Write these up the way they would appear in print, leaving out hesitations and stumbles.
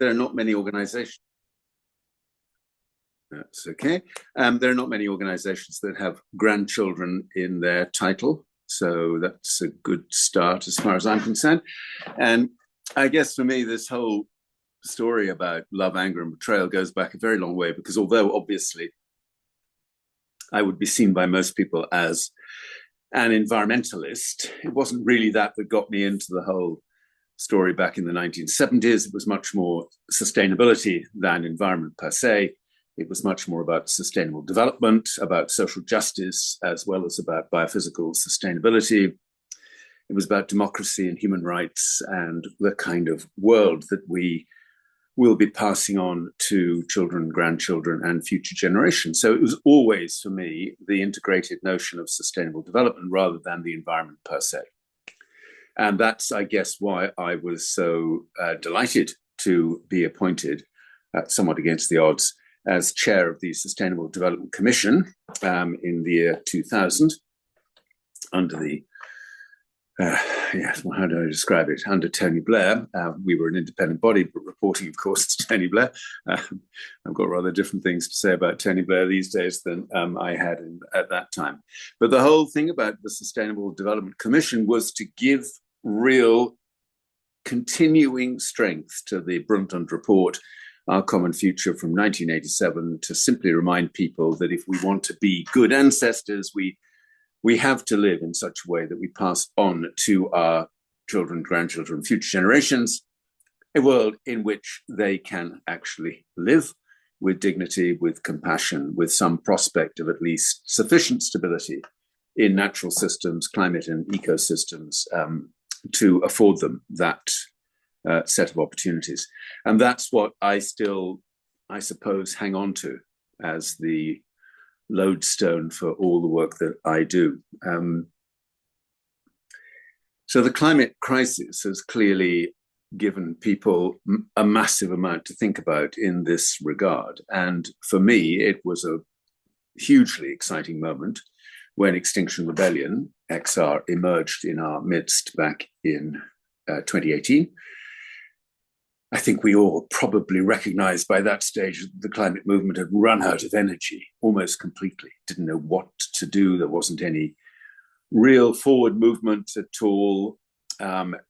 there are not many organizations. That's okay. There are not many organizations that have grandchildren in their title. So that's a good start as far as I'm concerned. And I guess for me, this whole story about love, anger, and betrayal goes back a very long way, because although obviously I would be seen by most people as an environmentalist, it wasn't really that got me into the whole story back in the 1970s. It was much more sustainability than environment per se. It was much more about sustainable development, about social justice, as well as about biophysical sustainability. It was about democracy and human rights and the kind of world that we will be passing on to children, grandchildren, and future generations. So it was always, for me, the integrated notion of sustainable development rather than the environment per se. And that's, I guess, why I was so delighted to be appointed, somewhat against the odds, as chair of the Sustainable Development Commission in the year 2000, under the, how do I describe it? Under Tony Blair. We were an independent body, but reporting, of course, to Tony Blair. I've got rather different things to say about Tony Blair these days than I had at that time. But the whole thing about the Sustainable Development Commission was to give real continuing strength to the Brundtland Report, Our Common Future from 1987, to simply remind people that if we want to be good ancestors, we have to live in such a way that we pass on to our children, grandchildren, future generations, a world in which they can actually live with dignity, with compassion, with some prospect of at least sufficient stability in natural systems, climate and ecosystems, to afford them that set of opportunities. And that's what I still, I suppose, hang on to as the lodestone for all the work that I do. So the climate crisis has clearly given people a massive amount to think about in this regard. And for me, it was a hugely exciting moment when Extinction Rebellion, XR, emerged in our midst back in 2018. I think we all probably recognized by that stage that the climate movement had run out of energy almost completely, didn't know what to do. There wasn't any real forward movement at all. The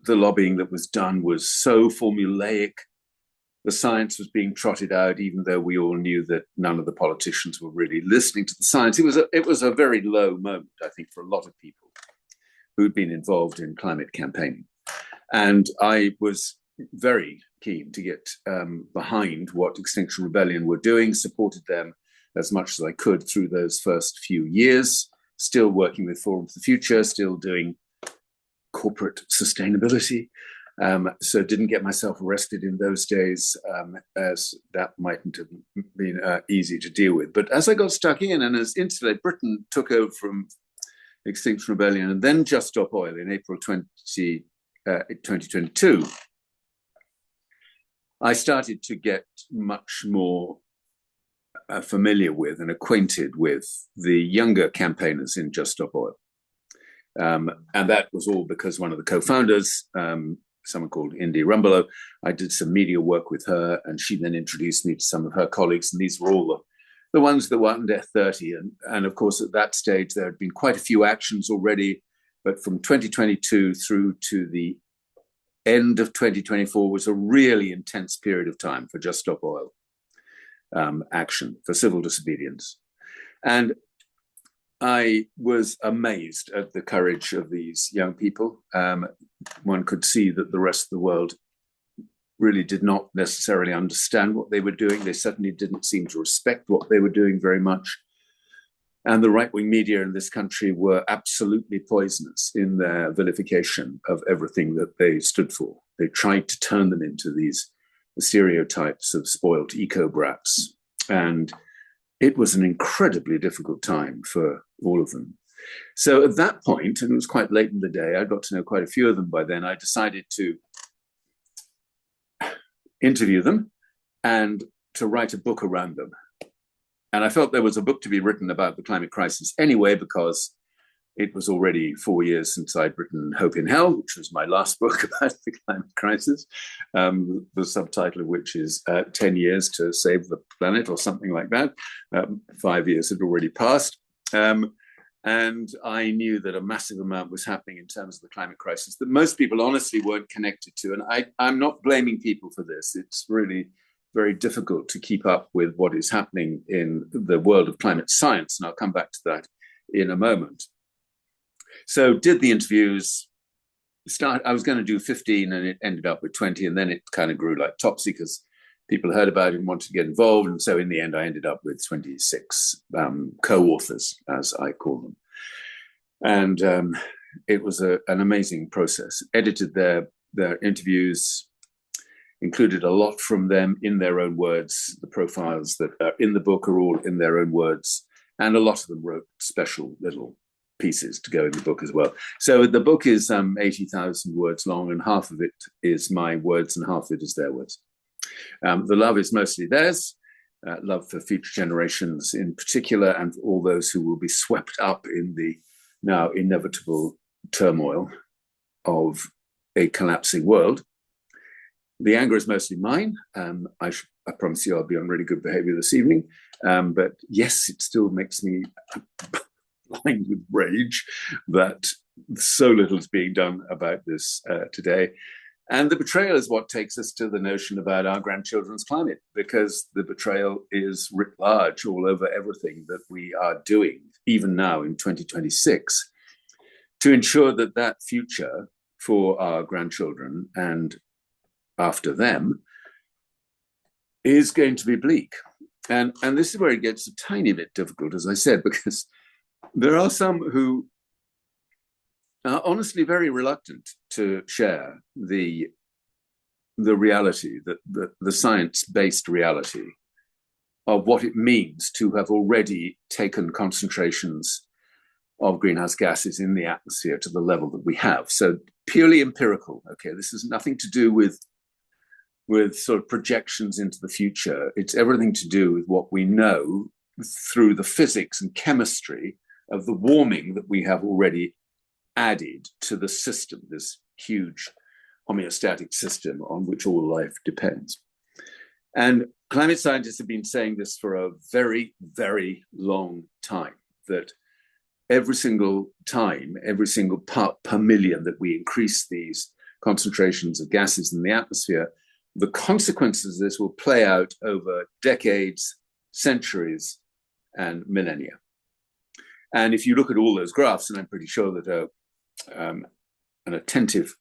lobbying that was done was so formulaic. The science was being trotted out, even though we all knew that none of the politicians were really listening to the science. It was a very low moment, I think, for a lot of people who'd been involved in climate campaigning. And I was very keen to get behind what Extinction Rebellion were doing, supported them as much as I could through those first few years, still working with Forum for the Future, still doing corporate sustainability. So didn't get myself arrested in those days, as that mightn't have been easy to deal with. But as I got stuck in, and as Insulate Britain took over from Extinction Rebellion and then Just Stop Oil in April 2022, I started to get much more familiar with and acquainted with the younger campaigners in Just Stop Oil. And that was all because one of the co-founders, someone called Indy Rumbelow, I did some media work with her, and she then introduced me to some of her colleagues, and these were all the ones that were under 30. And of course, at that stage, there had been quite a few actions already, but from 2022 through to the end of 2024 was a really intense period of time for Just Stop Oil action, for civil disobedience. And I was amazed at the courage of these young people. One could see that the rest of the world really did not necessarily understand what they were doing. They certainly didn't seem to respect what they were doing very much. And the right-wing media in this country were absolutely poisonous in their vilification of everything that they stood for. They tried to turn them into these stereotypes of spoiled eco-brats. And it was an incredibly difficult time for all of them. So at that point, and it was quite late in the day, I got to know quite a few of them by then, I decided to interview them and to write a book around them. And I felt there was a book to be written about the climate crisis anyway, because It was already 4 years since I'd written Hope in Hell, which was my last book about the climate crisis, the subtitle of which is 10 Years to Save the Planet or something like that. 5 years had already passed. And I knew that a massive amount was happening in terms of the climate crisis that most people honestly weren't connected to. And I'm not blaming people for this. It's really very difficult to keep up with what is happening in the world of climate science. And I'll come back to that in a moment. So did the interviews. I was going to do 15 and it ended up with 20. And then it kind of grew like topsy because people heard about it and wanted to get involved. And so in the end, I ended up with 26 co-authors, as I call them. And it was an amazing process. Edited their interviews, included a lot from them in their own words. The profiles that are in the book are all in their own words. And a lot of them wrote special little pieces to go in the book as well. So the book is 80,000 words long, and half of it is my words and half of it is their words. The love is mostly theirs, love for future generations in particular, and for all those who will be swept up in the now inevitable turmoil of a collapsing world. The anger is mostly mine. I promise you I'll be on really good behavior this evening. But yes, it still makes me blind with rage that so little is being done about this today. And the betrayal is what takes us to the notion about our grandchildren's climate, because the betrayal is writ large all over everything that we are doing, even now in 2026, to ensure that that future for our grandchildren and after them is going to be bleak. And this is where it gets a tiny bit difficult, as I said, because there are some who are honestly very reluctant to share the reality, the science-based reality of what it means to have already taken concentrations of greenhouse gases in the atmosphere to the level that we have. So purely empirical. Okay, this has nothing to do with sort of projections into the future. It's everything to do with what we know through the physics and chemistry of the warming that we have already added to the system, this huge homeostatic system on which all life depends. And climate scientists have been saying this for a very, very long time, that every single time, every single part per million that we increase these concentrations of gases in the atmosphere, the consequences of this will play out over decades, centuries, and millennia. And if you look at all those graphs, and I'm pretty sure that an attentive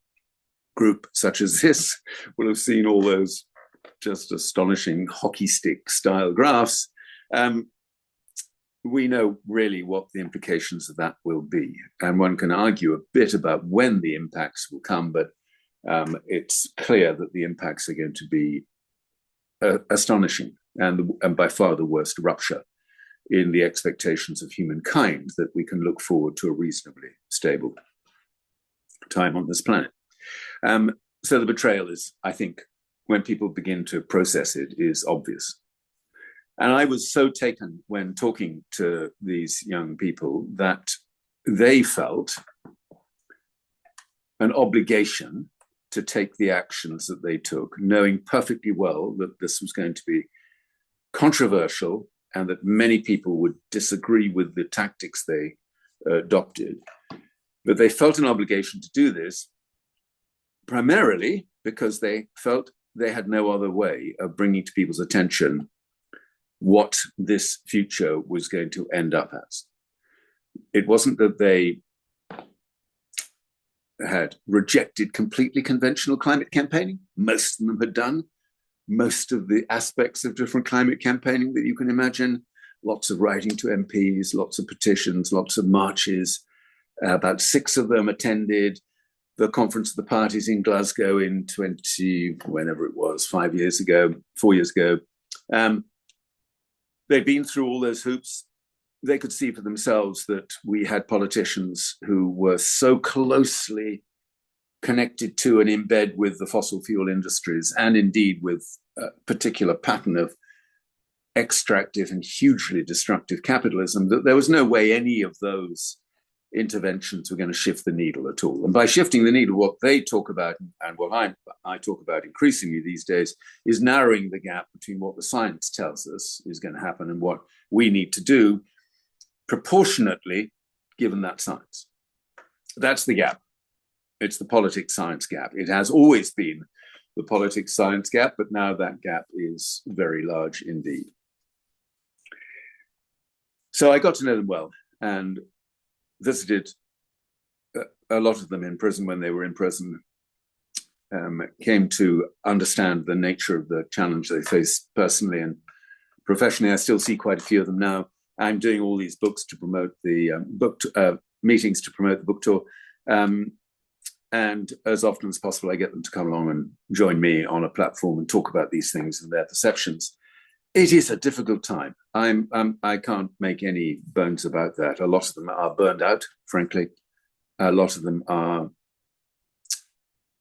group such as this will have seen all those just astonishing hockey stick style graphs, we know really what the implications of that will be. And one can argue a bit about when the impacts will come, but it's clear that the impacts are going to be astonishing and by far the worst rupture in the expectations of humankind that we can look forward to a reasonably stable time on this planet. So the betrayal is, I think, when people begin to process it, is obvious. And I was so taken when talking to these young people that they felt an obligation to take the actions that they took, knowing perfectly well that this was going to be controversial and that many people would disagree with the tactics they adopted. But they felt an obligation to do this primarily because they felt they had no other way of bringing to people's attention what this future was going to end up as. It wasn't that they had rejected completely conventional climate campaigning. Most of them had done most of the aspects of different climate campaigning that you can imagine. Lots of writing to MPs, lots of petitions, lots of marches. About 6 of them attended the Conference of the Parties in Glasgow in 4 years ago. They'd been through all those hoops. They could see for themselves that we had politicians who were so closely connected to and in bed with the fossil fuel industries, and indeed with a particular pattern of extractive and hugely destructive capitalism, that there was no way any of those interventions were going to shift the needle at all. And by shifting the needle, what they talk about and what I talk about increasingly these days is narrowing the gap between what the science tells us is going to happen and what we need to do proportionately given that science. That's the gap. It's the politics-science gap. It has always been the politics-science gap, but now that gap is very large indeed. So I got to know them well and visited a lot of them in prison when they were in prison, came to understand the nature of the challenge they faced personally and professionally. I still see quite a few of them now. I'm doing all these books to promote the meetings to promote the book tour. And as often as possible, I get them to come along and join me on a platform and talk about these things and their perceptions. It is a difficult time. I can't make any bones about that. A lot of them are burned out, frankly. A lot of them are,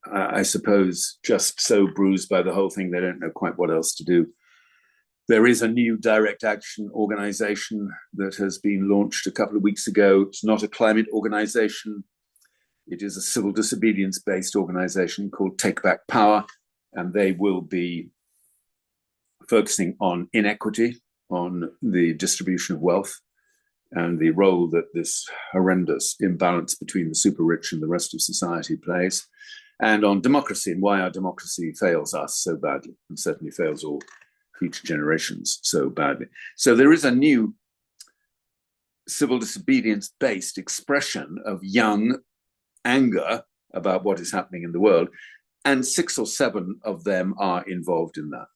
I suppose, just so bruised by the whole thing, they don't know quite what else to do. There is a new direct action organization that has been launched a couple of weeks ago. It's not a climate organization. It is a civil disobedience-based organization called Take Back Power, and they will be focusing on inequity, on the distribution of wealth, and the role that this horrendous imbalance between the super rich and the rest of society plays, and on democracy and why our democracy fails us so badly, and certainly fails all future generations so badly. So there is a new civil disobedience-based expression of young anger about what is happening in the world, and 6 or 7 of them are involved in that.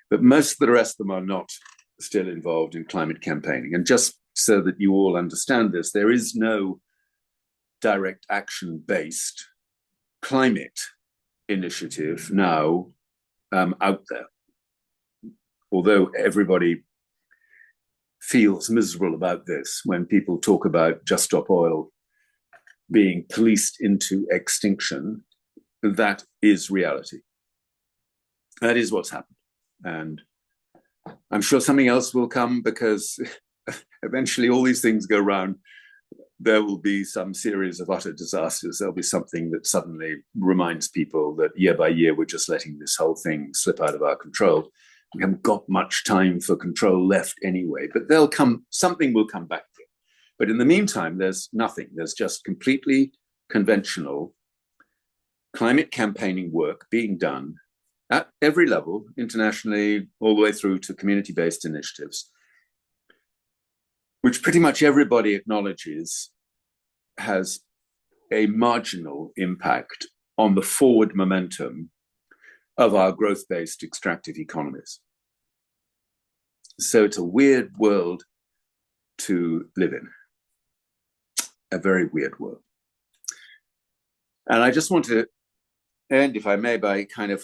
But most of the rest of them are not still involved in climate campaigning. And just so that you all understand this, there is no direct action-based climate initiative now out there. Although everybody feels miserable about this when people talk about Just Stop Oil being policed into extinction, that is reality. That is what's happened. And I'm sure something else will come, because eventually all these things go round. There will be some series of utter disasters. There'll be something that suddenly reminds people that year by year, we're just letting this whole thing slip out of our control. We haven't got much time for control left anyway, but something will come back. But in the meantime, there's nothing. There's just completely conventional climate campaigning work being done at every level, internationally, all the way through to community-based initiatives, which pretty much everybody acknowledges has a marginal impact on the forward momentum of our growth-based extractive economies. So it's a weird world to live in, a very weird world. And I just want to end, if I may, by kind of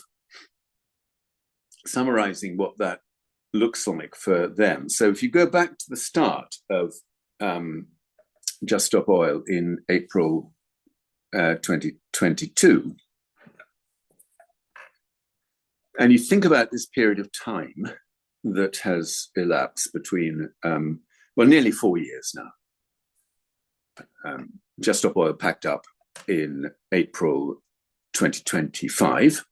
summarizing what that looks like for them. So if you go back to the start of Just Stop Oil in April 2022, and you think about this period of time that has elapsed between, nearly 4 years now. Just Stop Oil packed up in April 2025,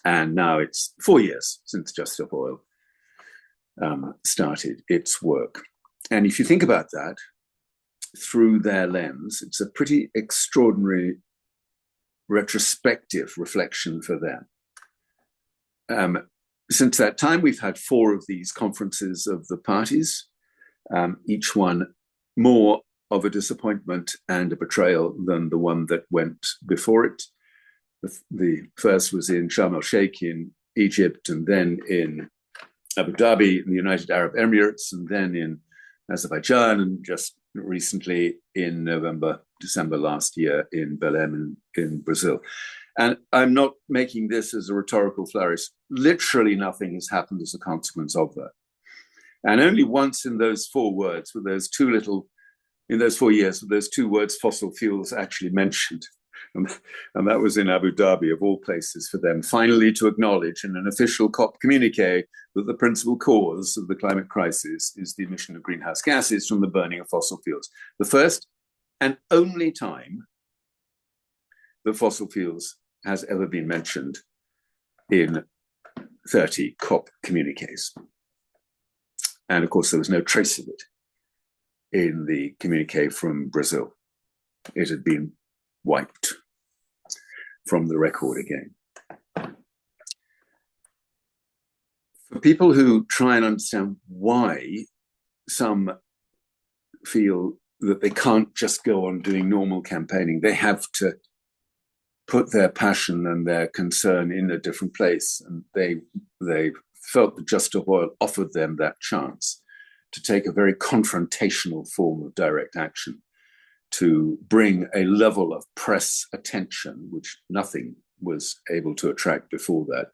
and now it's 4 years since Just Stop Oil started its work. And if you think about that through their lens, it's a pretty extraordinary retrospective reflection for them. Since that time, we've had 4 of these conferences of the parties, each one more of a disappointment and a betrayal than the one that went before it. The first was in Sharm el-Sheikh in Egypt, and then in Abu Dhabi in the United Arab Emirates, and then in Azerbaijan, and just recently in December last year in Belém in Brazil. And I'm not making this as a rhetorical flourish. Literally nothing has happened as a consequence of that. And only once in those 4 words, with those 2 little, in those 4 years, with those 2 words, fossil fuels actually mentioned. And that was in Abu Dhabi, of all places, for them finally to acknowledge in an official COP communique that the principal cause of the climate crisis is the emission of greenhouse gases from the burning of fossil fuels. The first and only time that fossil fuels has ever been mentioned in 30 COP communiques. And of course, there was no trace of it in the communique from Brazil. It had been wiped from the record again. For people who try and understand why some feel that they can't just go on doing normal campaigning, they have to put their passion and their concern in a different place. And they felt that Just Stop Oil offered them that chance to take a very confrontational form of direct action, to bring a level of press attention, which nothing was able to attract before that.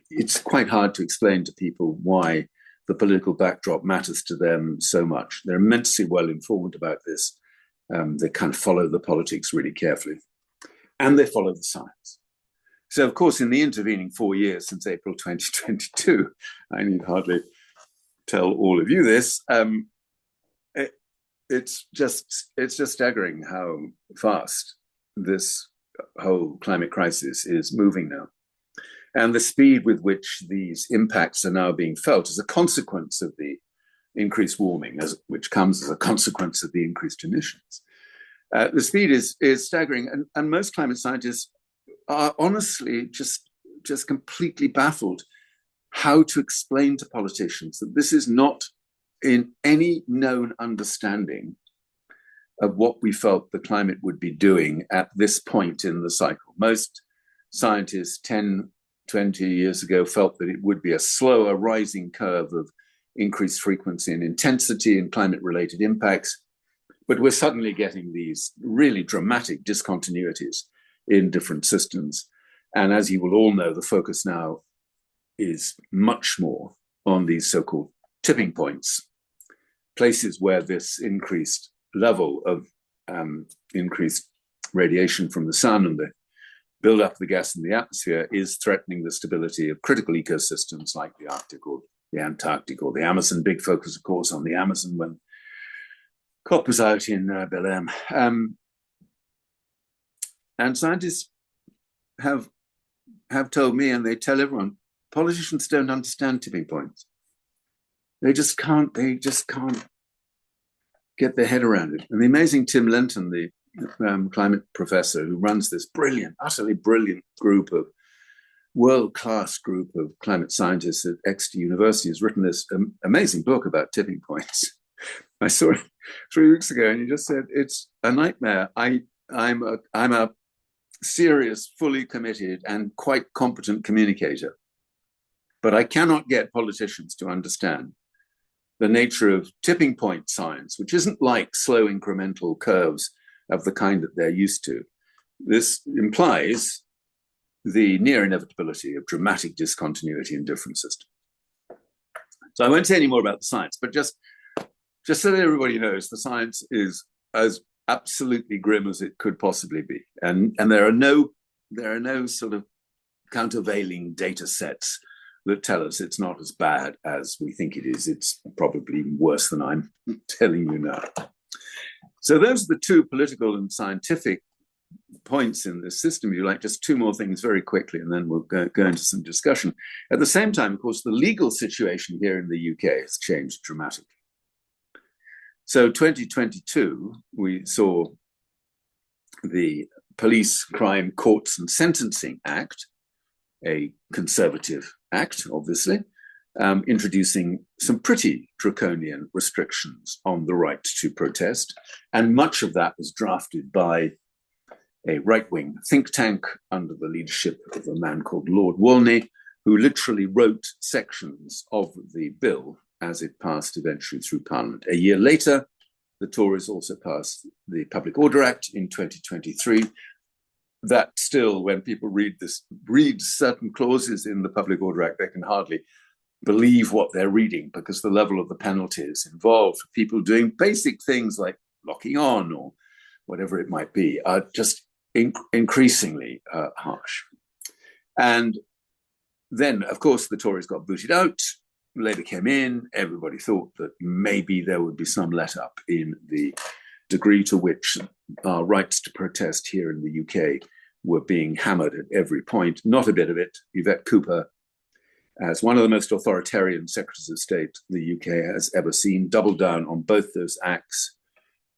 It's quite hard to explain to people why the political backdrop matters to them so much. They're immensely well informed about this. They kind of follow the politics really carefully, and they follow the science. So, of course, in the intervening 4 years since April 2022, I need hardly tell all of you this, it's just staggering how fast this whole climate crisis is moving now. And the speed with which these impacts are now being felt as a consequence of the increased warming, which comes as a consequence of the increased emissions. The speed is staggering, and most climate scientists are honestly just completely baffled how to explain to politicians that this is not in any known understanding of what we felt the climate would be doing at this point in the cycle. Most scientists 10, 20 years ago felt that it would be a slower rising curve of increased frequency and intensity in climate-related impacts, but we're suddenly getting these really dramatic discontinuities in different systems. And as you will all know, the focus now is much more on these so-called tipping points, places where this increased level of increased radiation from the sun and the build up of the gas in the atmosphere is threatening the stability of critical ecosystems like the Arctic or the Antarctic or the Amazon. Big focus, of course, on the Amazon when COP was out in Belém. And scientists have told me, and they tell everyone, politicians don't understand tipping points. They just can't get their head around it. And the amazing Tim Lenton, the climate professor who runs this utterly brilliant world-class group of climate scientists at Exeter University, has written this amazing book about tipping points. I saw it 3 weeks ago, and he just said, it's a nightmare. I'm a serious, fully committed, and quite competent communicator, but I cannot get politicians to understand the nature of tipping point science, which isn't like slow incremental curves of the kind that they're used to. This implies the near inevitability of dramatic discontinuity in different systems. So I won't say any more about the science, but just so that everybody knows, the science is as absolutely grim as it could possibly be. And there are no sort of countervailing data sets that tell us it's not as bad as we think it is. It's probably worse than I'm telling you now. So those are the two political and scientific points in this system. If you like, just two more things very quickly, and then we'll go into some discussion. At the same time, of course, the legal situation here in the UK has changed dramatically. So 2022, we saw the Police, Crime, Courts and Sentencing Act, a conservative act, obviously, introducing some pretty draconian restrictions on the right to protest. And much of that was drafted by a right-wing think tank under the leadership of a man called Lord Wolney, who literally wrote sections of the bill as it passed eventually through Parliament. A year later, the Tories also passed the Public Order Act in 2023. That still, when people read certain clauses in the Public Order Act, they can hardly believe what they're reading, because the level of the penalties involved for people doing basic things like locking on or whatever it might be are just increasingly harsh. And then, of course, the Tories got booted out. Labour came in. Everybody thought that maybe there would be some let up in the degree to which our rights to protest here in the UK were being hammered at every point. Not a bit of it. Yvette Cooper, as one of the most authoritarian secretaries of state the UK has ever seen, doubled down on both those acts,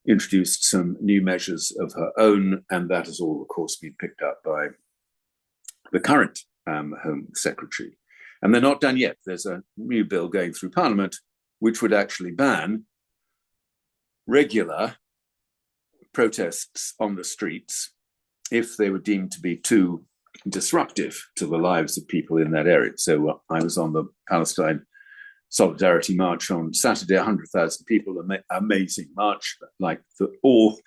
introduced some new measures of her own, and that has all, of course, been picked up by the current Home Secretary. And they're not done yet. There's a new bill going through Parliament which would actually ban regular protests on the streets if they were deemed to be too disruptive to the lives of people in that area. So I was on the Palestine Solidarity March on Saturday, 100,000 people, amazing march, like all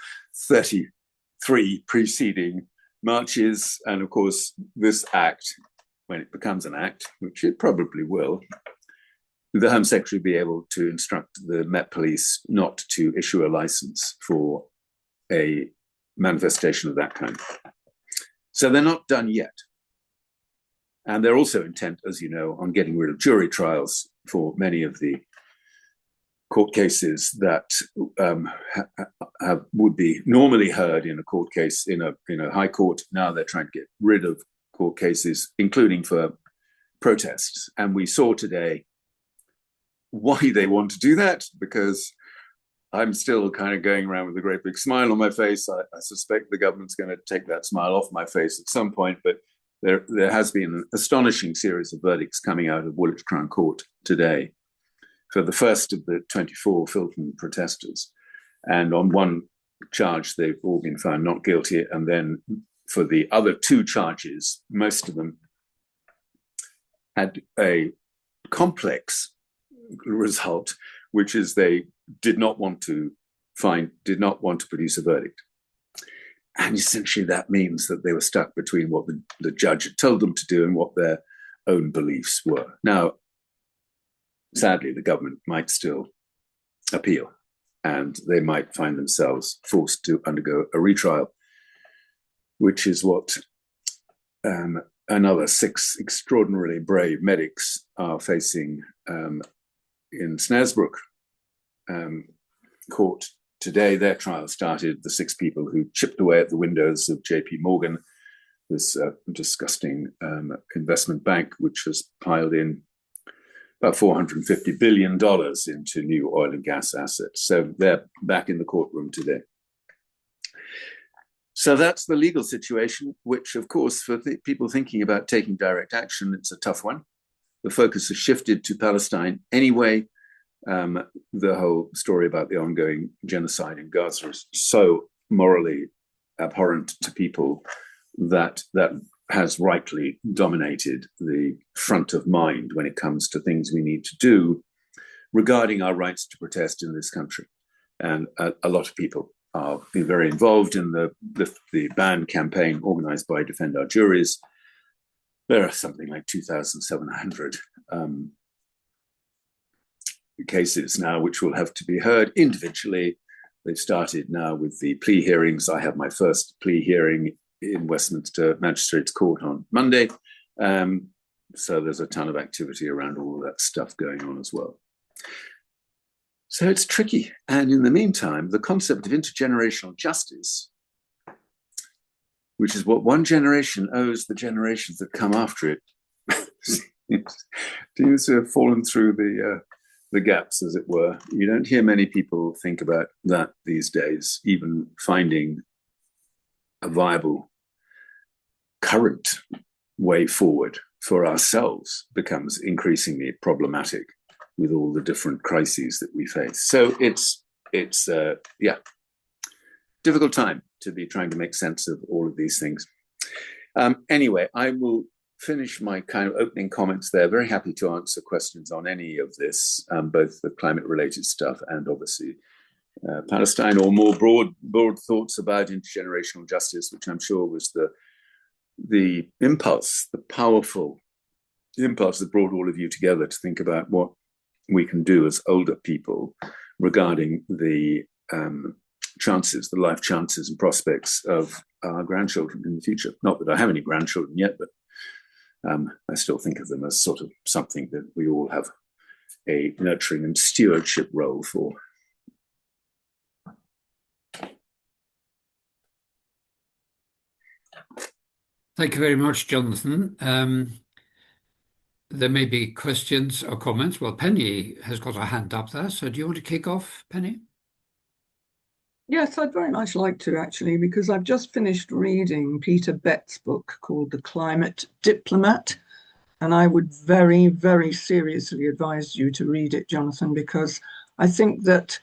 33 preceding marches. And of course, this act, when it becomes an act, which it probably will, the Home Secretary will be able to instruct the Met Police not to issue a license for a manifestation of that kind. So they're not done yet. And they're also intent, as you know, on getting rid of jury trials for many of the court cases that would be normally heard in a court case in a high court. Now they're trying to get rid of court cases, including for protests. And we saw today why they want to do that, because I'm still kind of going around with a great big smile on my face. I suspect the government's going to take that smile off my face at some point, but there has been an astonishing series of verdicts coming out of Woolwich Crown Court today for the first of the 24 Filton protesters. And on one charge, they've all been found not guilty. And then for the other two charges, most of them had a complex result, which is they did not want to produce a verdict. And essentially that means that they were stuck between what the judge had told them to do and what their own beliefs were. Now, sadly, the government might still appeal, and they might find themselves forced to undergo a retrial, which is what another 6 extraordinarily brave medics are facing in Snaresbrook court today. Their trial started, the 6 people who chipped away at the windows of JP Morgan, this disgusting investment bank, which has piled in about $450 billion into new oil and gas assets. So they're back in the courtroom today. So that's the legal situation, which, of course, for people thinking about taking direct action, it's a tough one. The focus has shifted to Palestine anyway. The whole story about the ongoing genocide in Gaza is so morally abhorrent to people that has rightly dominated the front of mind when it comes to things we need to do regarding our rights to protest in this country. And a lot of people are very involved in the ban campaign organized by Defend Our Juries. There are something like 2,700 cases now which will have to be heard individually. They've started now with the plea hearings. I have my first plea hearing in Westminster Magistrates Court on Monday. So there's a ton of activity around all of that stuff going on as well. So it's tricky. And in the meantime, the concept of intergenerational justice, which is what one generation owes the generations that come after it, seems to have fallen through the gaps, as it were. You don't hear many people think about that these days. Even finding a viable current way forward for ourselves becomes increasingly problematic with all the different crises that we face. So it's difficult time to be trying to make sense of all of these things. Anyway, I will finish my kind of opening comments there. Very happy to answer questions on any of this, both the climate-related stuff and obviously Palestine, or more broad thoughts about intergenerational justice, which I'm sure was the impulse, the powerful impulse that brought all of you together to think about what we can do as older people regarding the chances, the life chances and prospects of our grandchildren in the future. Not that I have any grandchildren yet, but I still think of them as sort of something that we all have a nurturing and stewardship role for. Thank you very much, Jonathan. There may be questions or comments. Well, Penny has got her hand up there. So do you want to kick off, Penny? Yes, I'd very much like to actually, because I've just finished reading Peter Bett's book called The Climate Diplomat. And I would very, very seriously advise you to read it, Jonathan, because I think that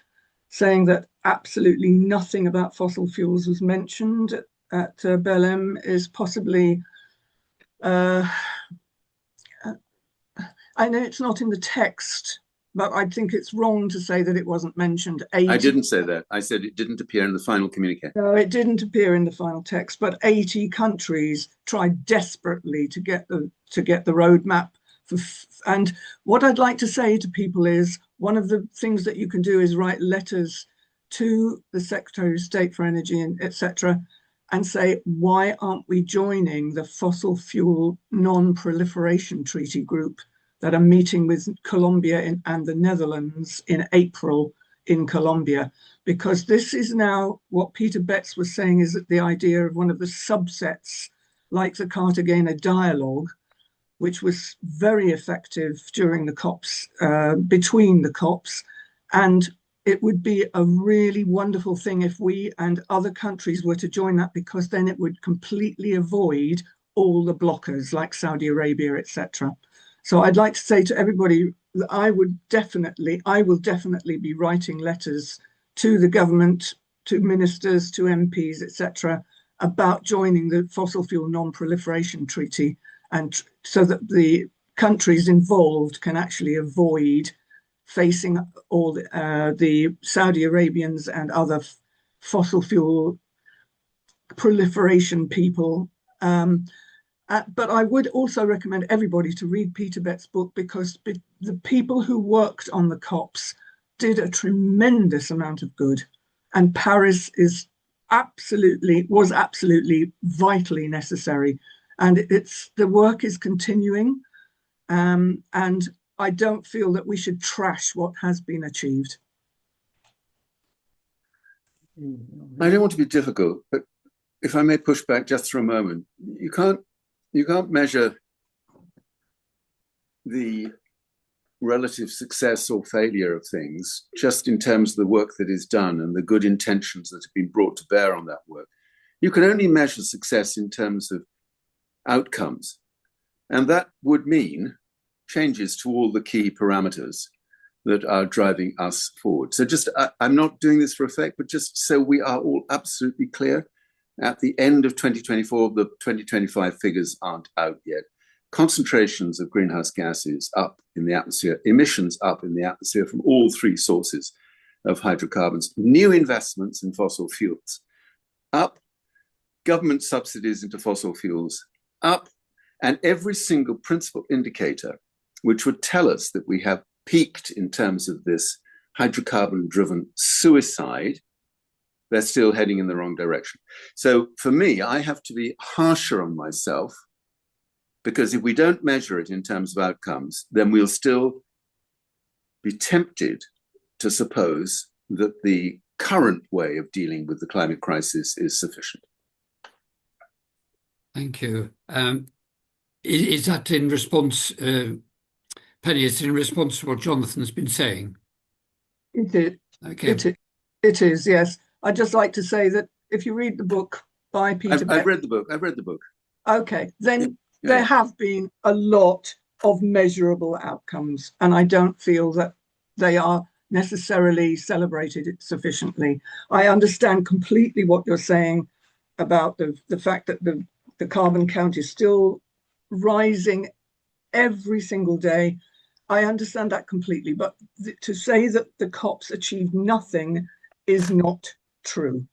saying that absolutely nothing about fossil fuels was mentioned at Belém is possibly, uh, I know it's not in the text, but I think it's wrong to say that it wasn't mentioned. I didn't say that. I said it didn't appear in the final communique. No, it didn't appear in the final text, but 80 countries tried desperately to get the roadmap. And what I'd like to say to people is one of the things that you can do is write letters to the Secretary of State for Energy and etc. and say, why aren't we joining the fossil fuel non-proliferation treaty group that are meeting with Colombia and the Netherlands in April in Colombia? Because this is now what Peter Betts was saying is the idea of one of the subsets, like the Cartagena dialogue, which was very effective during the COPs, between the COPs. And it would be a really wonderful thing if we and other countries were to join that, because then it would completely avoid all the blockers like Saudi Arabia, etc. So I'd like to say to everybody that I will definitely be writing letters to the government, to ministers, to MPs, etc., about joining the Fossil Fuel Non-Proliferation Treaty, and so that the countries involved can actually avoid facing all the Saudi Arabians and other fossil fuel proliferation people. But I would also recommend everybody to read Peter Bett's book, because the people who worked on the COPs did a tremendous amount of good. And Paris was absolutely vitally necessary. And the work is continuing. And I don't feel that we should trash what has been achieved. I don't want to be difficult, but if I may push back just for a moment, you can't measure the relative success or failure of things just in terms of the work that is done and the good intentions that have been brought to bear on that work. You can only measure success in terms of outcomes. And that would mean changes to all the key parameters that are driving us forward. So I'm not doing this for effect, but just so we are all absolutely clear, at the end of 2024, the 2025 figures aren't out yet. Concentrations of greenhouse gases up in the atmosphere, emissions up in the atmosphere from all three sources of hydrocarbons, new investments in fossil fuels up, government subsidies into fossil fuels up, and every single principal indicator which would tell us that we have peaked in terms of this hydrocarbon-driven suicide, they're still heading in the wrong direction. So for me, I have to be harsher on myself, because if we don't measure it in terms of outcomes, then we'll still be tempted to suppose that the current way of dealing with the climate crisis is sufficient. Thank you. Is that in response, Penny, is it in response to what Jonathan's been saying? It is. Okay. It is, yes. I'd just like to say that if you read the book by Peter Bett, I've read the book. Okay, then there have been a lot of measurable outcomes, and I don't feel that they are necessarily celebrated sufficiently. I understand completely what you're saying about the fact that the carbon count is still rising every single day. I understand that completely, but to say that the COPs achieved nothing is not true.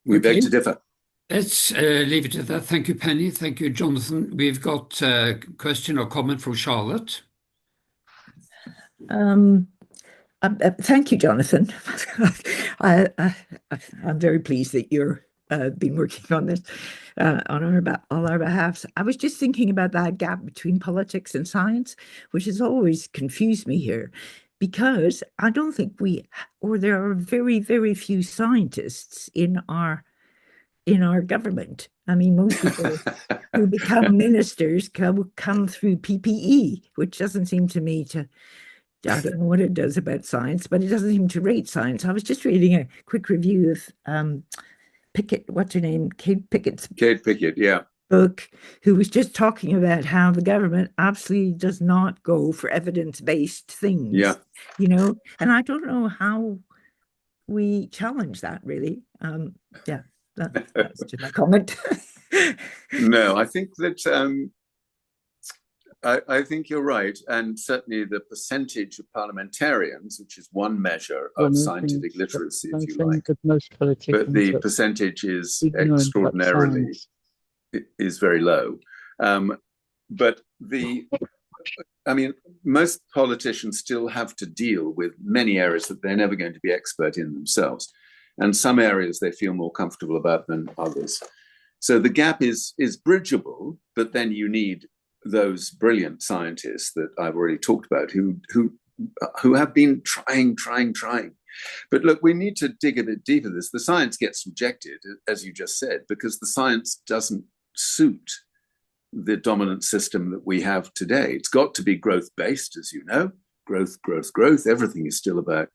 We beg to differ. Let's leave it at that. Thank you, Penny. Thank you, Jonathan. We've got a question or comment from Charlotte. Thank you, Jonathan. I'm very pleased that you're been working on this on all our behalves. I was just thinking about that gap between politics and science, which has always confused me here, because I don't think there are very, very few scientists in our in our government. I mean, most people who become ministers come through PPE, which doesn't seem to me to, I don't know what it does about science, but it doesn't seem to rate science. I was just reading a quick review of Pickett, what's her name? Kate Pickett's Kate Pickett, yeah. book, who was just talking about how the government absolutely does not go for evidence-based things. Yeah. You know, and I don't know how we challenge that really. Yeah, that's just my comment. No, I think that I think you're right, and certainly the percentage of parliamentarians, which is one measure of scientific literacy, if you like, but the percentage is extraordinarily is very low. But I mean, most politicians still have to deal with many areas that they're never going to be expert in themselves, and some areas they feel more comfortable about than others. So the gap is bridgeable, but then you need those brilliant scientists that I've already talked about who have been trying. But look, we need to dig a bit deeper this. The science gets rejected, as you just said, because the science doesn't suit the dominant system that we have today. It's got to be growth-based, as you know. Growth. Everything is still about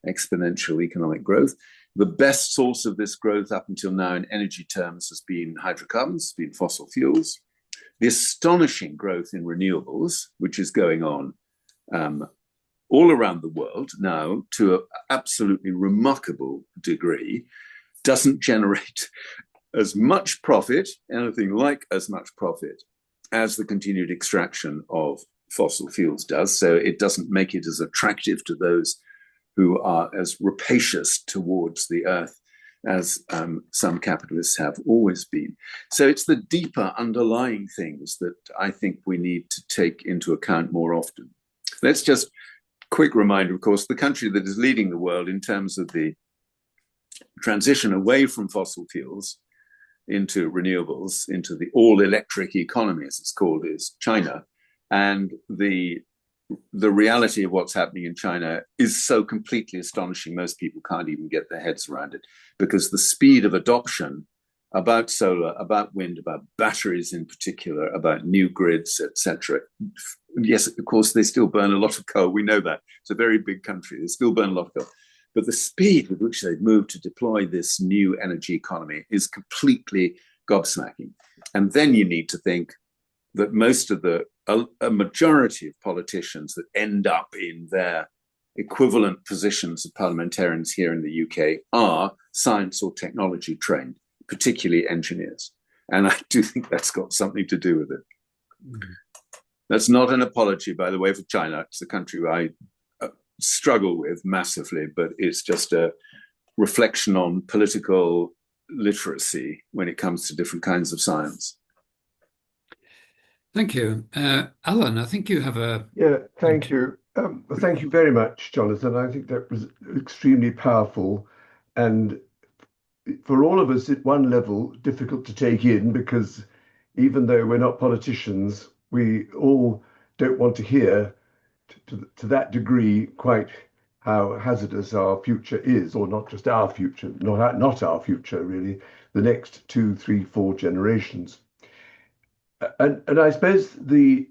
exponential economic growth. The best source of this growth up until now in energy terms has been hydrocarbons, been fossil fuels. The astonishing growth in renewables, which is going on all around the world now to an absolutely remarkable degree, doesn't generate as much profit, anything like as much profit, as the continued extraction of fossil fuels does. So it doesn't make it as attractive to those who are as rapacious towards the earth as some capitalists have always been. So it's the deeper underlying things that I think we need to take into account more often. Let's just, quick reminder, of course, the country that is leading the world in terms of the transition away from fossil fuels into renewables, into the all-electric economy, as it's called, is China. And the reality of what's happening in China is so completely astonishing, most people can't even get their heads around it, because the speed of adoption about solar, about wind, about batteries in particular, about new grids, etc. Yes, of course, they still burn a lot of coal. We know that. It's a very big country. They still burn a lot of coal. But the speed with which they've moved to deploy this new energy economy is completely gobsmacking. And then you need to think that most of a majority of politicians that end up in their equivalent positions of parliamentarians here in the UK are science or technology trained, particularly engineers. And I do think that's got something to do with it. Mm-hmm. That's not an apology, by the way, for China. It's a country I struggle with massively, but it's just a reflection on political literacy when it comes to different kinds of science. Thank you. Alan, I think you have a... Yeah, thank you. Thank you very much, Jonathan. I think that was extremely powerful and for all of us at one level difficult to take in, because even though we're not politicians, we all don't want to hear to that degree quite how hazardous our future is, or not just our future, not our future really, the next 2, 3, 4 generations. And I suppose the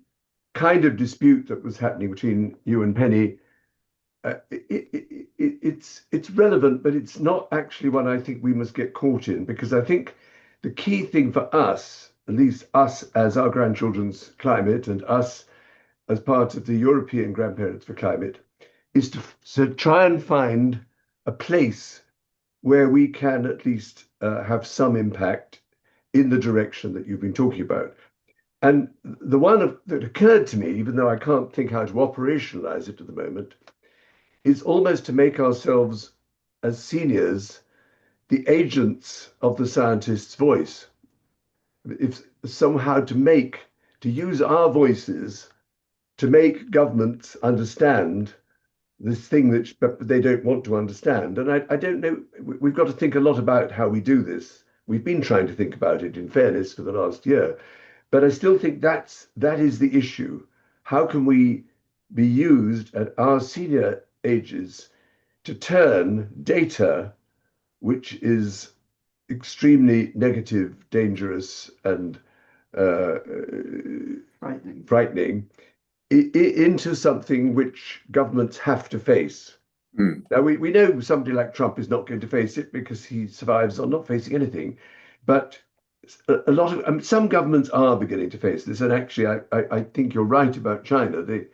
kind of dispute that was happening between you and Penny, it's relevant, but it's not actually one I think we must get caught in, because I think the key thing for us, at least us as our grandchildren's climate and us as part of the European Grandparents for Climate, is to try and find a place where we can at least have some impact in the direction that you've been talking about. And the one that occurred to me, even though I can't think how to operationalize it at the moment, is almost to make ourselves as seniors the agents of the scientist's voice. If somehow to use our voices to make governments understand this thing that they don't want to understand. And I don't know, we've got to think a lot about how we do this. We've been trying to think about it, in fairness, for the last year. But I still think that is the issue. How can we be used at our senior ages to turn data, which is extremely negative, dangerous, and frightening into something which governments have to face. Now, we know somebody like Trump is not going to face it because he survives on not facing anything. But a lot of some governments are beginning to face this. And actually, I think you're right about China. They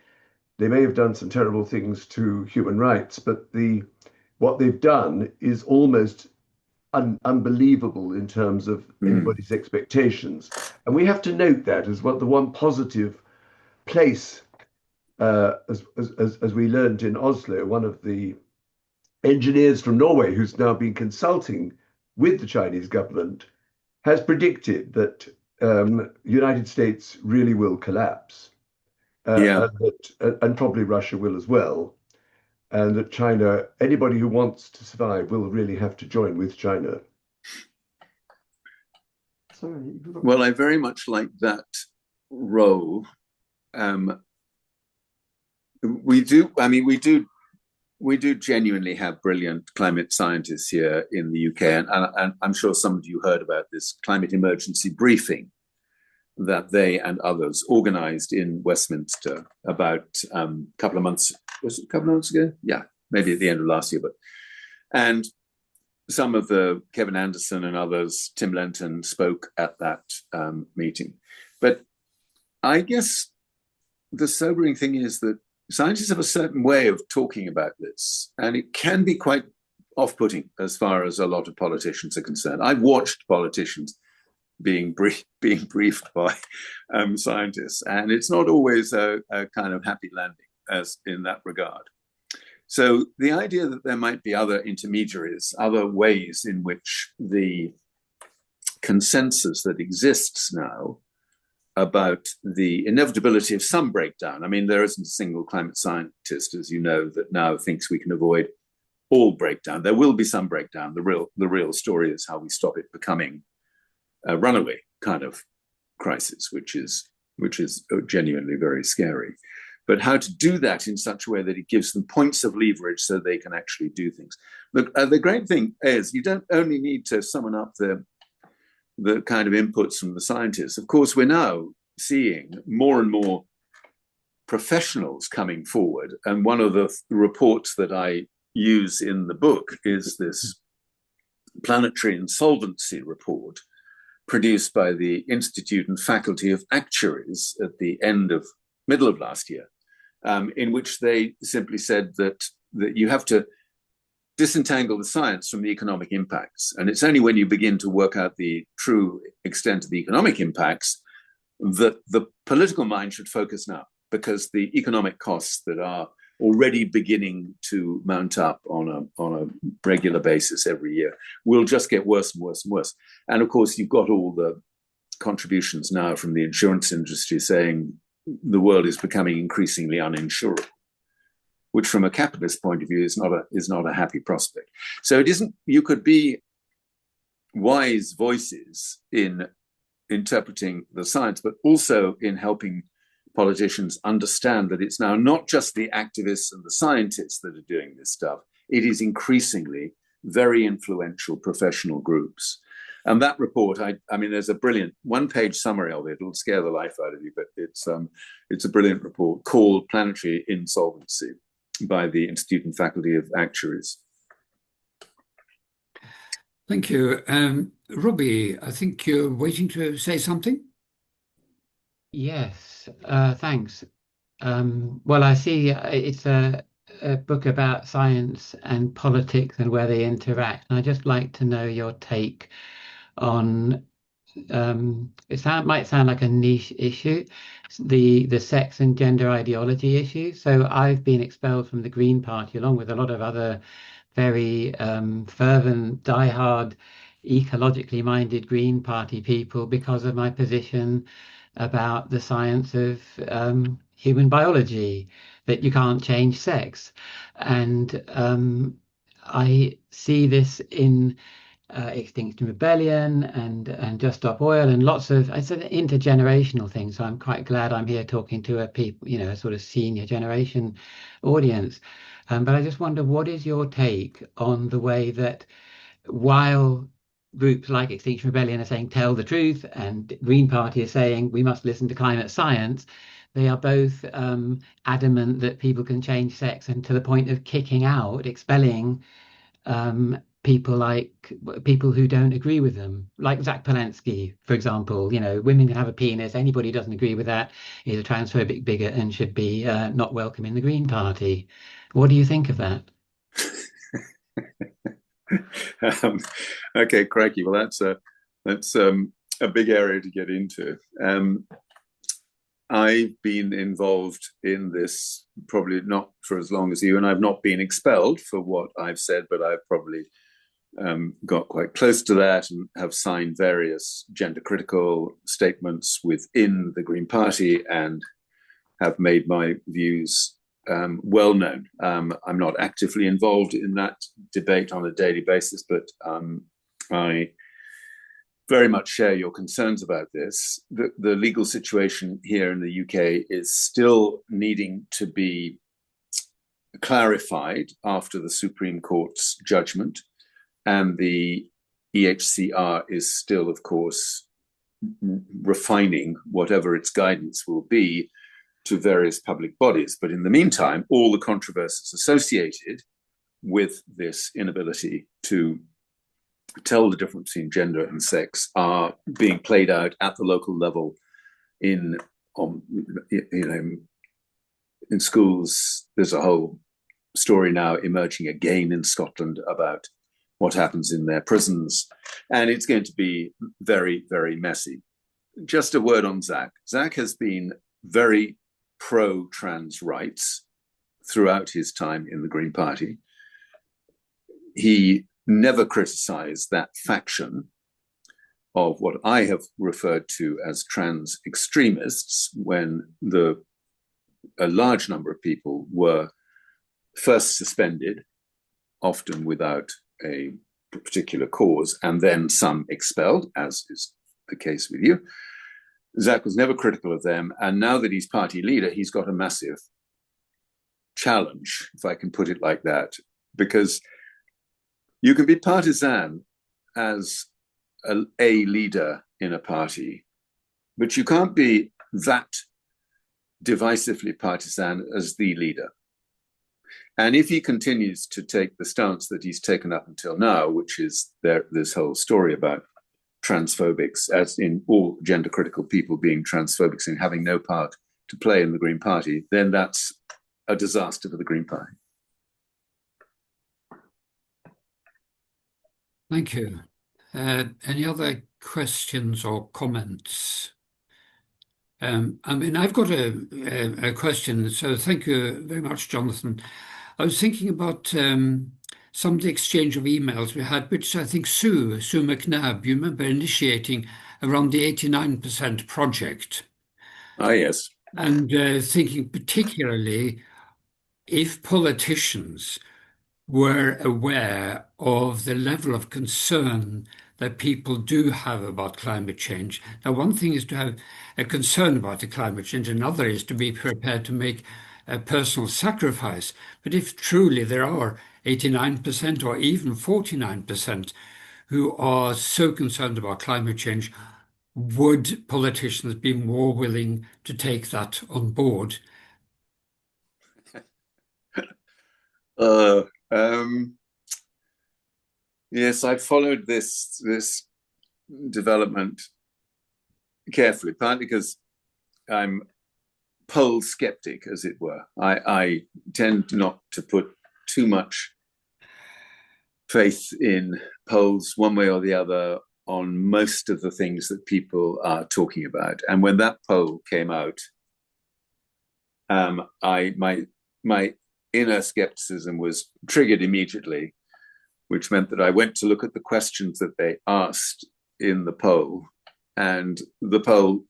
may have done some terrible things to human rights, but what they've done is almost unbelievable in terms of anybody's expectations. And we have to note that as the one positive place, as we learned in Oslo, one of the engineers from Norway who's now been consulting with the Chinese government has predicted that United States really will collapse, and probably Russia will as well, and that China, anybody who wants to survive, will really have to join with China. Well, I very much like that role. We do genuinely have brilliant climate scientists here in the UK, and I'm sure some of you heard about this climate emergency briefing that they and others organized in Westminster about a couple of months ago? Yeah, maybe at the end of last year. And some of Kevin Anderson and others, Tim Lenton, spoke at that meeting. But I guess the sobering thing is that scientists have a certain way of talking about this, and it can be quite off-putting as far as a lot of politicians are concerned. I've watched politicians being briefed by scientists, and it's not always a kind of happy landing as in that regard. So the idea that there might be other intermediaries, other ways in which the consensus that exists now about the inevitability of some breakdown. I mean, there isn't a single climate scientist, as you know, that now thinks we can avoid all breakdown. There will be some breakdown. The real story is how we stop it becoming a runaway kind of crisis, which is genuinely very scary. But how to do that in such a way that it gives them points of leverage so they can actually do things. Look, the great thing is you don't only need to summon up the kind of inputs from the scientists. Of course, we're now seeing more and more professionals coming forward. And one of the reports that I use in the book is this planetary insolvency report produced by the Institute and Faculty of Actuaries at the middle of last year, in which they simply said that you have to disentangle the science from the economic impacts. And it's only when you begin to work out the true extent of the economic impacts that the political mind should focus now, because the economic costs that are already beginning to mount up on a regular basis every year will just get worse and worse and worse. And of course, you've got all the contributions now from the insurance industry saying the world is becoming increasingly uninsurable, which from a capitalist point of view is not a happy prospect. So it isn't, you could be wise voices in interpreting the science, but also in helping politicians understand that it's now not just the activists and the scientists that are doing this stuff. It is increasingly very influential professional groups. And that report, I mean, there's a brilliant one-page summary of it. It'll scare the life out of you, but it's a brilliant report called Planetary Insolvency by the Institute and Faculty of Actuaries. Thank you. Robbie, I think you're waiting to say something? Yes, thanks. Well, I see it's a book about science and politics and where they interact. And I'd just like to know your take on, might sound like a niche issue, the sex and gender ideology issue. So I've been expelled from the Green Party along with a lot of other very fervent, diehard, ecologically minded Green Party people because of my position about the science of human biology, that you can't change sex. And I see this in Extinction Rebellion and Just Stop Oil and lots of, it's an intergenerational thing. So I'm quite glad I'm here talking to a sort of senior generation audience. But I just wonder, what is your take on the way that while groups like Extinction Rebellion are saying tell the truth, and Green Party is saying we must listen to climate science. They are both adamant that people can change sex, and to the point of kicking out, expelling people who don't agree with them, like Zach Palensky, for example. You know, women can have a penis. Anybody who doesn't agree with that is a transphobic bigot and should be not welcome in the Green Party. What do you think of that? Okay, crikey. Well, that's a big area to get into. I've been involved in this probably not for as long as you, and I've not been expelled for what I've said, but I've probably got quite close to that and have signed various gender critical statements within the Green Party and have made my views well known. I'm not actively involved in that debate on a daily basis, but I very much share your concerns about this. The legal situation here in the UK is still needing to be clarified after the Supreme Court's judgment, and the EHCR is still, of course, refining whatever its guidance will be to various public bodies. But in the meantime, all the controversies associated with this inability to tell the difference between gender and sex are being played out at the local level in schools. There's a whole story now emerging again in Scotland about what happens in their prisons, and it's going to be very, very messy. Just a word on Zach. Zach has been very pro-trans rights throughout his time in the Green Party. He never criticized that faction of what I have referred to as trans extremists when a large number of people were first suspended, often without a particular cause, and then some expelled, as is the case with you. Zach was never critical of them, and now that he's party leader, he's got a massive challenge, if I can put it like that, because you can be partisan as a leader in a party, but you can't be that divisively partisan as the leader. And if he continues to take the stance that he's taken up until now, which is this whole story about transphobics, as in all gender critical people being transphobics and having no part to play in the Green Party, then that's a disaster for the Green Party. Thank you. Any other questions or comments? I've got a question, so thank you very much, Jonathan. I was thinking about some of the exchange of emails we had, which I think Sue McNabb, you remember initiating around the 89% project. Ah, yes. And thinking particularly if politicians were aware of the level of concern that people do have about climate change. Now, one thing is to have a concern about the climate change, another is to be prepared to make a personal sacrifice. But if truly there are 89% or even 49% who are so concerned about climate change, would politicians be more willing to take that on board? Yes, I followed this development carefully, partly because I'm poll skeptic, as it were. I tend not to put too much faith in polls one way or the other on most of the things that people are talking about. And when that poll came out, my inner skepticism was triggered immediately, which meant that I went to look at the questions that they asked in the poll. And the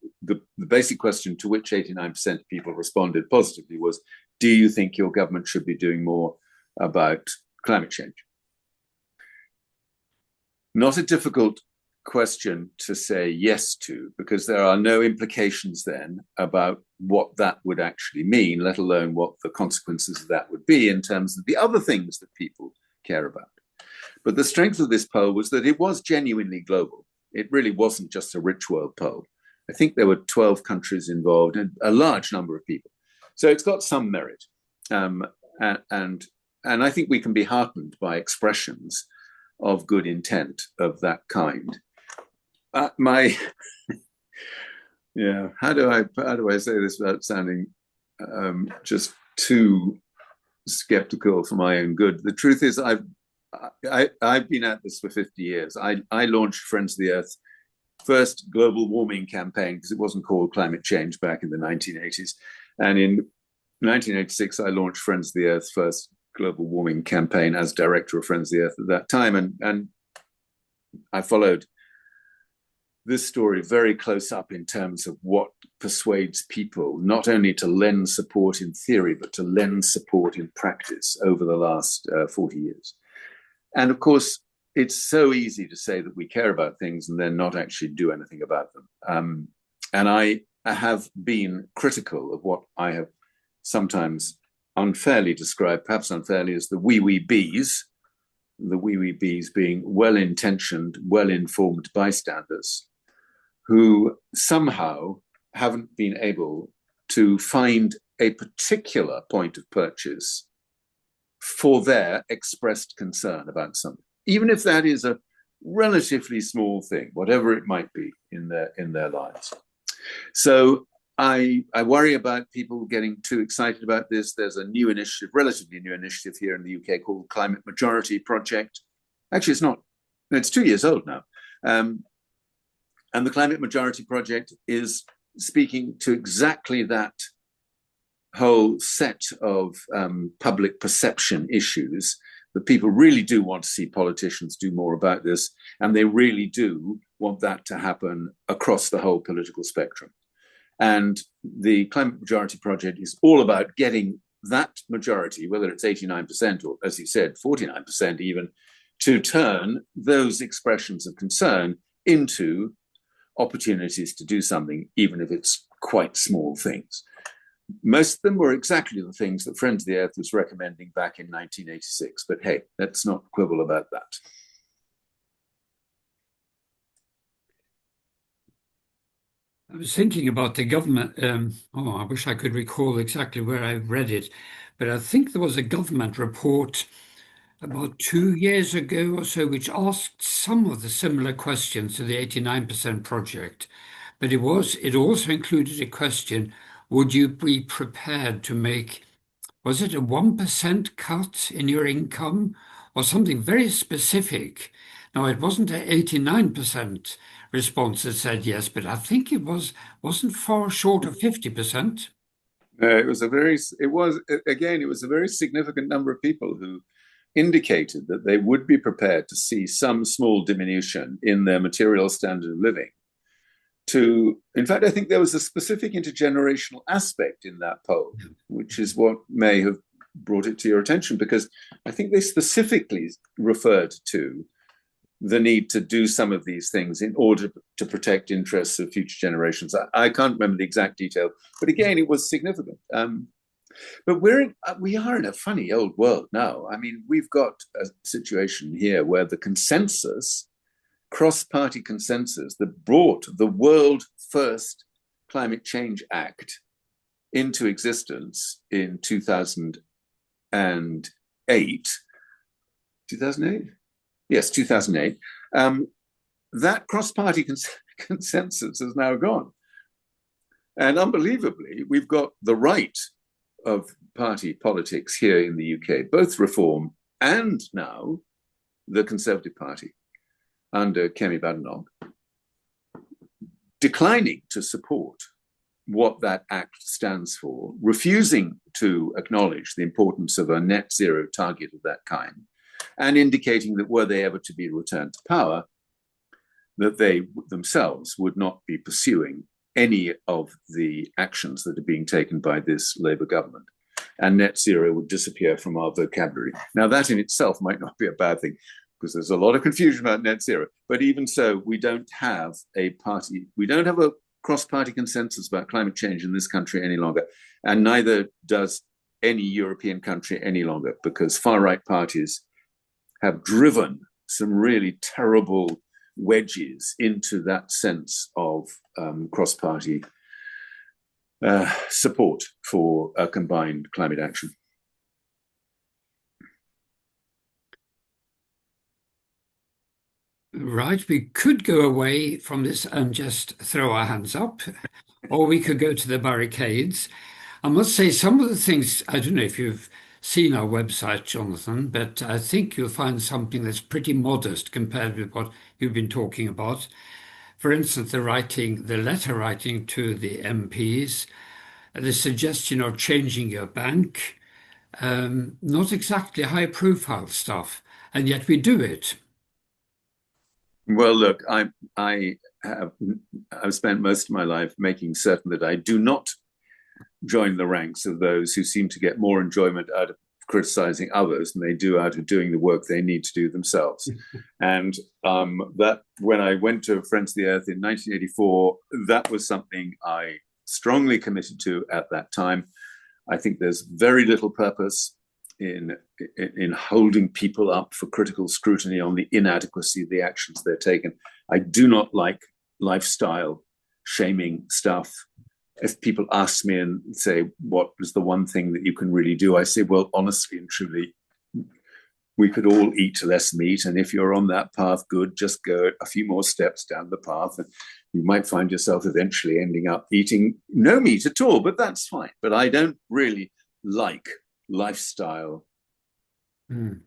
basic question to which 89% of people responded positively was, do you think your government should be doing more about climate change? Not a difficult question to say yes to, because there are no implications then about what that would actually mean, let alone what the consequences of that would be in terms of the other things that people care about. But the strength of this poll was that it was genuinely global. It really wasn't just a rich world poll. I think there were 12 countries involved and a large number of people. So it's got some merit. And I think we can be heartened by expressions of good intent of that kind. How do I say this without sounding just too skeptical for my own good? The truth is, I've been at this for 50 years. I launched Friends of the Earth first global warming campaign, because it wasn't called climate change back in the 1980s. And in 1986, I launched Friends of the Earth first global warming campaign as director of Friends of the Earth at that time. And I followed this story very close up in terms of what persuades people not only to lend support in theory, but to lend support in practice over the last 40 years. And of course, it's so easy to say that we care about things and then not actually do anything about them. And I have been critical of what I have sometimes unfairly described, perhaps unfairly, as the wee bees, the wee bees being well-intentioned, well-informed bystanders who somehow haven't been able to find a particular point of purchase for their expressed concern about something, even if that is a relatively small thing, whatever it might be in their lives. So I worry about people getting too excited about this. There's a new initiative, relatively new initiative here in the UK called Climate Majority Project. Actually, it's 2 years old now. And the Climate Majority Project is speaking to exactly that whole set of public perception issues that people really do want to see politicians do more about this, and they really do want that to happen across the whole political spectrum. And the Climate Majority Project is all about getting that majority, whether it's 89% or, as you said, 49% even, to turn those expressions of concern into opportunities to do something, even if it's quite small things. Most of them were exactly the things that Friends of the Earth was recommending back in 1986. But hey, let's not quibble about that. I was thinking about the government. I wish I could recall exactly where I read it, but I think there was a government report about 2 years ago or so, which asked some of the similar questions to the 89% project. But it also included a question: would you be prepared to make, was it a 1% cut in your income or something very specific? Now, it wasn't an 89% response that said yes, but I think it wasn't far short of 50%. It was a very significant number of people who indicated that they would be prepared to see some small diminution in their material standard of living. In fact, I think there was a specific intergenerational aspect in that poll, which is what may have brought it to your attention, because I think they specifically referred to the need to do some of these things in order to protect interests of future generations. I can't remember the exact detail, but again, it was significant. But we are in a funny old world now. I mean, we've got a situation here where the consensus, cross-party consensus that brought the world first Climate Change Act into existence in 2008. 2008? Yes, 2008. That cross-party consensus is now gone. And unbelievably, we've got the right of party politics here in the UK, both Reform and now the Conservative Party under Kemi Badenoch, declining to support what that act stands for, refusing to acknowledge the importance of a net zero target of that kind, and indicating that were they ever to be returned to power, that they themselves would not be pursuing any of the actions that are being taken by this Labour government. And net zero would disappear from our vocabulary. Now, that in itself might not be a bad thing, because there's a lot of confusion about net zero. But even so, we don't have a cross-party consensus about climate change in this country any longer. And neither does any European country any longer, because far-right parties have driven some really terrible wedges into that sense of cross-party support for a combined climate action. Right, we could go away from this and just throw our hands up, or we could go to the barricades. I must say, some of the things, I don't know if you've seen our website, Jonathan, but I think you'll find something that's pretty modest compared with what you've been talking about. For instance, the letter writing to the MPs, the suggestion of changing your bank, not exactly high-profile stuff, and yet we do it. Well, look, I've spent most of my life making certain that I do not join the ranks of those who seem to get more enjoyment out of criticizing others than they do out of doing the work they need to do themselves. And that when I went to Friends of the Earth in 1984, that was something I strongly committed to at that time. I think there's very little purpose in holding people up for critical scrutiny on the inadequacy of the actions they're taking. I do not like lifestyle shaming stuff. If people ask me and say, what was the one thing that you can really do? I say, well, honestly and truly, we could all eat less meat. And if you're on that path, good, just go a few more steps down the path. And you might find yourself eventually ending up eating no meat at all, but that's fine. But I don't really like lifestyle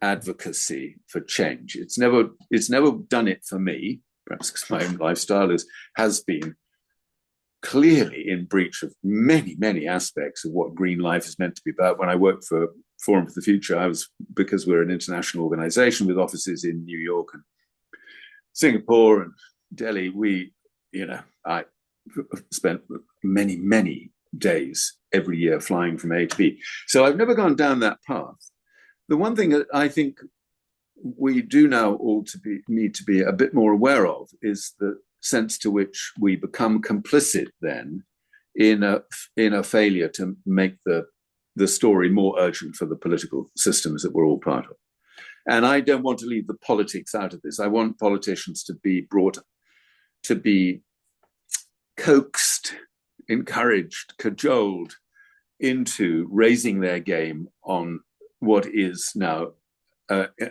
advocacy for change. It's never done it for me, perhaps because my own lifestyle has been clearly in breach of many aspects of what green life is meant to be about. When I worked for Forum for the Future, because we're an international organization with offices in New York and Singapore and Delhi, I spent many days every year flying from A to B. So I've never gone down that path. The one thing that I think we do now all need to be a bit more aware of is the sense to which we become complicit then in a failure to make the story more urgent for the political systems that we're all part of. And I don't want to leave the politics out of this. I want politicians to be coaxed, encouraged, cajoled into raising their game on what is now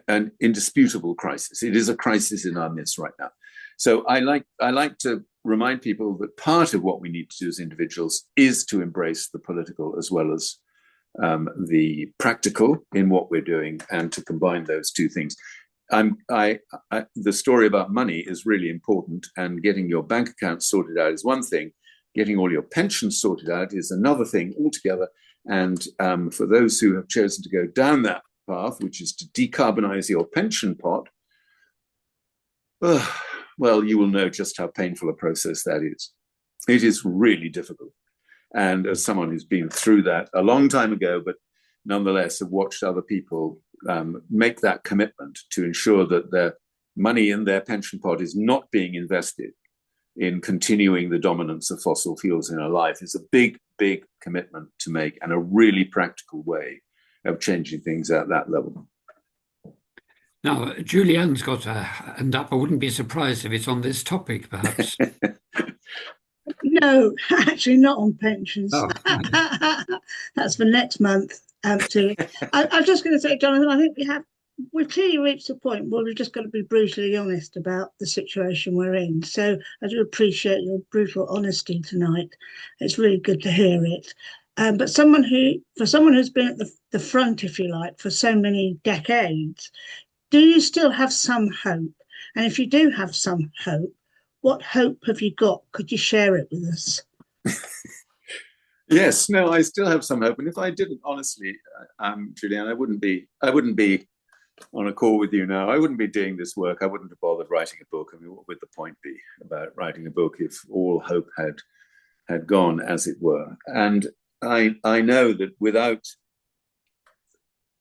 an indisputable crisis. It is a crisis in our midst right now. So I like to remind people that part of what we need to do as individuals is to embrace the political as well as the practical in what we're doing, and to combine those two things. The story about money is really important, and getting your bank account sorted out is one thing. Getting all your pensions sorted out is another thing altogether. And for those who have chosen to go down that path, which is to decarbonize your pension pot, well, you will know just how painful a process that is. It is really difficult. And as someone who's been through that a long time ago, but nonetheless have watched other people make that commitment to ensure that their money in their pension pot is not being invested in continuing the dominance of fossil fuels in our life, is a big commitment to make, and a really practical way of changing things at that level. Now, Julianne's got her hand up. I wouldn't be surprised if it's on this topic, perhaps. No, actually not on pensions. Oh. That's for next month. I was just going to say, Jonathan, I think we've clearly reached a point where we've just got to be brutally honest about the situation we're in. So I do appreciate your brutal honesty tonight. It's really good to hear it. But for someone who's been at the front, if you like, for so many decades, do you still have some hope? And if you do have some hope, what hope have you got? Could you share it with us? Yes, no, I still have some hope. And if I didn't, honestly, Julianne, I wouldn't be on a call with you now. I wouldn't be doing this work. I wouldn't have bothered writing a book. I mean, what would the point be about writing a book if all hope had gone, as it were? And I know that without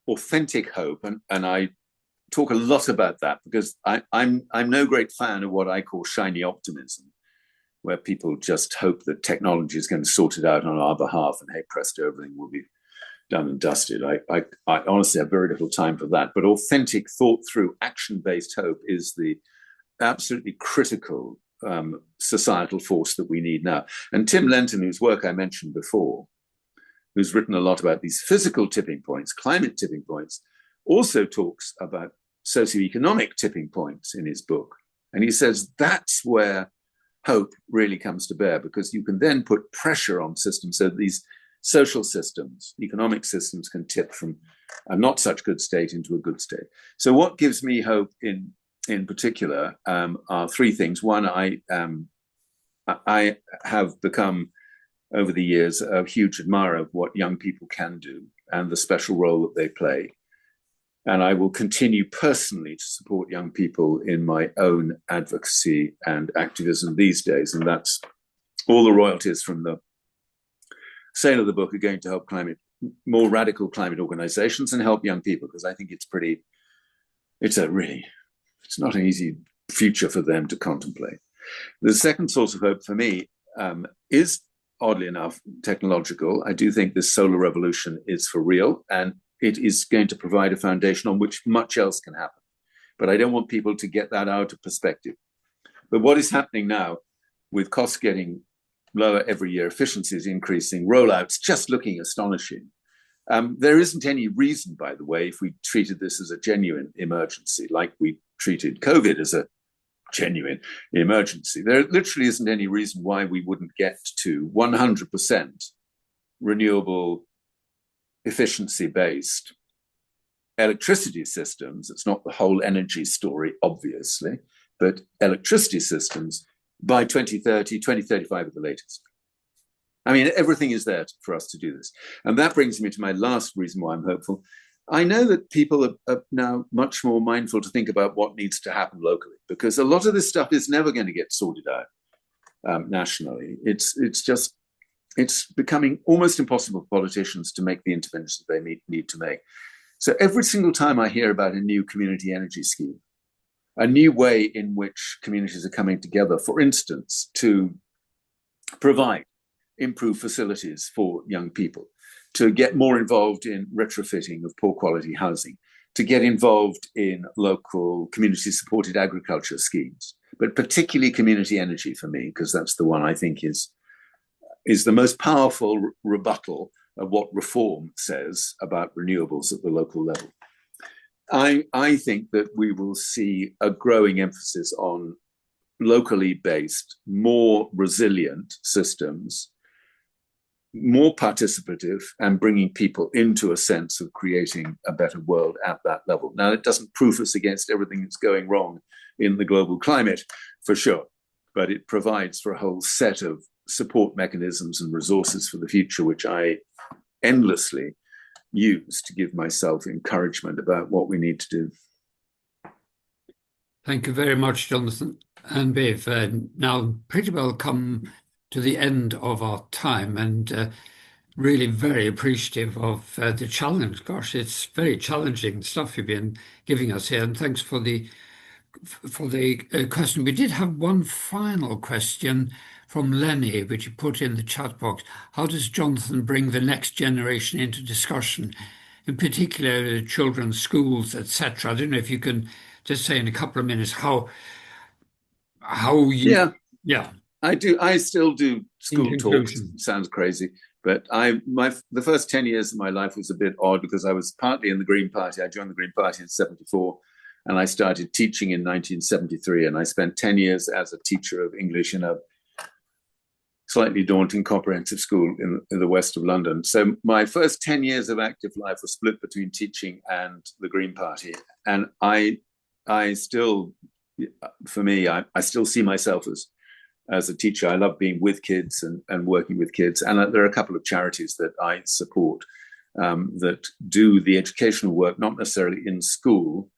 authentic hope, and I talk a lot about that because I'm no great fan of what I call shiny optimism, where people just hope that technology is going to sort it out on our behalf, and hey presto, everything will be done and dusted. I honestly have very little time for that. But authentic, thought-through, action-based hope is the absolutely critical societal force that we need now. And Tim Lenton, whose work I mentioned before, who's written a lot about these physical tipping points, climate tipping points, also talks about socioeconomic tipping points in his book. And he says that's where hope really comes to bear, because you can then put pressure on systems so that these social systems, economic systems, can tip from a not such good state into a good state. So what gives me hope in particular are three things. One, I have become over the years a huge admirer of what young people can do and the special role that they play. And I will continue personally to support young people in my own advocacy and activism these days. And that's all the royalties from the sale of the book are going to help more radical climate organizations and help young people, because I think it's not an easy future for them to contemplate. The second source of hope for me is, oddly enough, technological. I do think this solar revolution is for real, and it is going to provide a foundation on which much else can happen. But I don't want people to get that out of perspective. But what is happening now, with costs getting lower every year, efficiencies increasing, rollouts just looking astonishing, there isn't any reason, by the way, if we treated this as a genuine emergency, like we treated COVID as a genuine emergency, there literally isn't any reason why we wouldn't get to 100% renewable, efficiency-based electricity systems. It's not the whole energy story, obviously, but electricity systems by 2030, 2035 at the latest. I mean, everything is there for us to do this. And that brings me to my last reason why I'm hopeful. I know that people are now much more mindful to think about what needs to happen locally, because a lot of this stuff is never going to get sorted out nationally. It's becoming almost impossible for politicians to make the interventions they need to make. So every single time I hear about a new community energy scheme, a new way in which communities are coming together, for instance, to provide improved facilities for young people, to get more involved in retrofitting of poor quality housing, to get involved in local community-supported agriculture schemes, but particularly community energy for me, because that's the one I think is the most powerful rebuttal of what reform says about renewables at the local level. I think that we will see a growing emphasis on locally based, more resilient systems, more participative, and bringing people into a sense of creating a better world at that level. Now, it doesn't proof us against everything that's going wrong in the global climate, for sure, but it provides for a whole set of support mechanisms and resources for the future, which I endlessly use to give myself encouragement about what we need to do. Thank you very much, Jonathan and Bev. Now, pretty well come to the end of our time, and really very appreciative of the challenge. Gosh, it's very challenging stuff you've been giving us here, and thanks for the question. We did have one final question from Lenny, which you put in the chat box. How does Jonathan bring the next generation into discussion, in particular children's schools, etc.? I don't know if you can just say in a couple of minutes how you... Yeah. I still do school talks. Sounds crazy, but the first 10 years of my life was a bit odd, because I was partly in the Green Party. I joined the Green Party in 1974, and I started teaching in 1973, and I spent 10 years as a teacher of English in a slightly daunting comprehensive school in the west of London. So my first 10 years of active life were split between teaching and the Green Party. And I still, for me, I still see myself as a teacher. I love being with kids and working with kids. And there are a couple of charities that I support that do the educational work, not necessarily in school,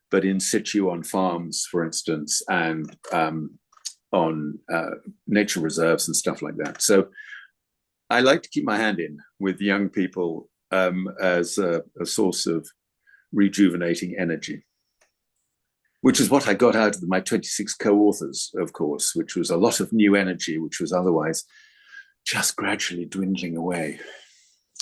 but in situ on farms, for instance, and on nature reserves and stuff like that. So I like to keep my hand in with young people as a source of rejuvenating energy, which is what I got out of my 26 co-authors, of course, which was a lot of new energy, which was otherwise just gradually dwindling away.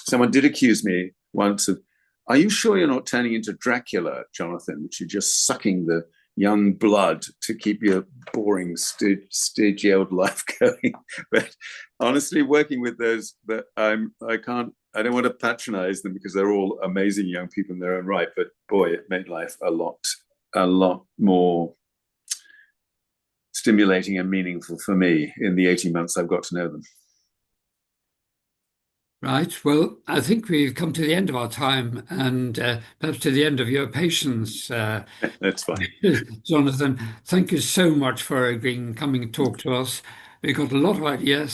Someone did accuse me once of, are you sure you're not turning into Dracula, Jonathan, which you're just sucking the young blood to keep your boring, stagey old life going? But honestly, working with those, but I don't want to patronize them because they're all amazing young people in their own right. But boy, it made life a lot more stimulating and meaningful for me in the 18 months I've got to know them. Right. Well, I think we've come to the end of our time and perhaps to the end of your patience. That's fine. Jonathan, thank you so much for agreeing, coming and talk to us. We've got a lot of ideas.